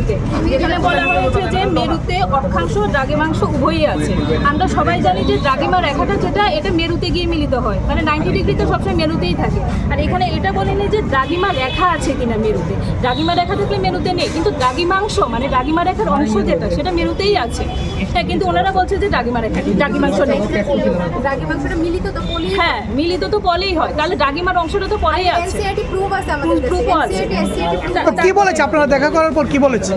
মেরুতে, যেখানে বলা হয়েছে যে মেরুতে অক্ষাংশ দ্রাঘিমাংশ উভয়ই আছে। আমরা সবাই জানি যে দ্রাঘিমা রেখাটা যেটা এটা মেরুতে গিয়ে মিলিত হয়, মানে 90 ডিগ্রিতে সবসময় মেরুতেই থাকে। আর এখানে এটা বলেনি যে দ্রাঘিমা রেখা আছে কিনা মেরুতে। দ্রাঘিমা রেখা থাকলে মেরুতে নেই, কিন্তু দ্রাঘিমাংশ মানে দ্রাঘিমা রেখার অংশ যেটা সেটা মেরুতেই আছে। হ্যাঁ, কিন্তু ওনারা বলছে যে দ্রাঘিমা রেখা দ্রাঘিমাংশ নেই। দ্রাঘিমাংশটা মিলিত তো পলি। হ্যাঁ, মিলিত তো পলেই হয়, তাহলে দ্রাঘিমার অংশটা তো পলেই আছে। এনসিআরটি প্রুফ আছে আমাদের কাছে। প্রুফও আছে। কি বলেছে আপনারা দেখা করার পর কি বলেছে?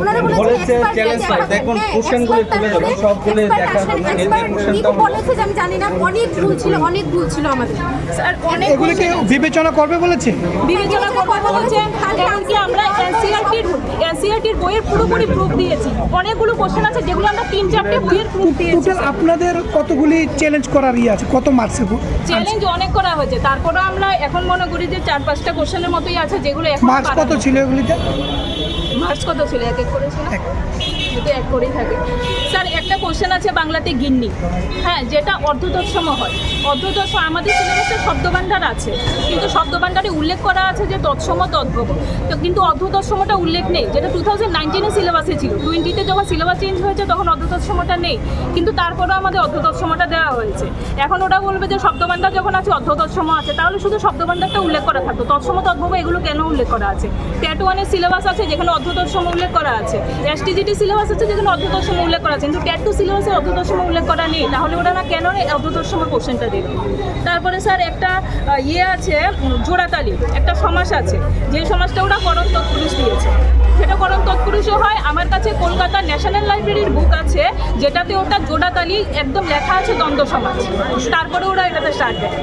ওনারা বলেছে চ্যালেঞ্জ করে দেখুন কোশ্চেনগুলো তুলে দেবেন সবগুলো দেখা বলেছে যে আমি জানি না, অনেক ভুল ছিল আমাদের স্যার অনেক এগুলিকে বিবেচনা করবে বলেছে। বিবেচনা করতে বলেছে। এমনকি আমরা এনসিআরটির বইয়ের পুরোপুরি প্রুফ দিয়েছি। অনেকগুলো কোশ্চেন আছে যেগুলো আমরা 3-4টে বইয়ের প্রুফ দিয়েছি। টোটাল আপনাদের কতগুলি চ্যালেঞ্জ করার আছে, কত মার্কসের? চ্যালেঞ্জ অনেক করা হয়েছে, তারপরে আমরা এখন মনে করি যে 4-5টা কোশ্চেনের মতোই আছে যেগুলো এখন মার্কস কত ছিল এগুলিতে? মার্কস কত ছিল? এক করে ছিল, যদি এক করেই থাকে। স্যার একটা কোশ্চেন আছে বাংলাতে গিন্নি, হ্যাঁ, যেটা অর্ধতৎসম হয়। অর্ধতৎসম আমাদের সিলেবাসে শব্দভাণ্ডার আছে, কিন্তু শব্দভাণ্ডারে উল্লেখ করা আছে যে তৎসম তদ্ভব, তো কিন্তু অর্ধতৎসমটা উল্লেখ নেই, যেটা 2019-এ সিলেবাসে ছিল। 20-তে যখন সিলেবাস চেঞ্জ হয়েছে তখন অর্ধতৎসমটা নেই, কিন্তু তারপরেও আমাদের অর্ধতৎসমটা দেওয়া হয়েছে। এখন ওরা বলবে যে শব্দভাণ্ডার যখন আছে অর্ধতৎসম আছে, তাহলে শুধু শব্দভাণ্ডারটা উল্লেখ করা থাকতো, তৎসম তদ্ভব এগুলো কেন উল্লেখ করা আছে? ট্যাট 1-এর সিলেবাস আছে যেখানে অর্ধতৎসম উল্লেখ করা আছে, এসটিজিটি সিলেবাস আছে যেখানে অর্ধতৎসম উল্লেখ করা আছে, কিন্তু ট্যাট 2 সিলেবাসে অর্ধতৎসম উল্লেখ করা নেই। তাহলে ওরা না কেন অর্ধতৎসম কোশ্চেনটা দিল? তারপরে স্যার একটা আছে জোড়াতালি, একটা সমাস আছে, যে সমাসটা ওরা করণ তৎপুরুষ দিয়েছে, সেটা করণ তৎপুরুষও হয়। আমার কাছে কলকাতা ন্যাশনাল লাইব্রেরির বুক আছে যেটাতে ওটা জোড়াতালি একদম লেখা আছে দ্বন্দ্ব সমাস, তারপরে ওরা এটাতে স্টার্ট দেয়।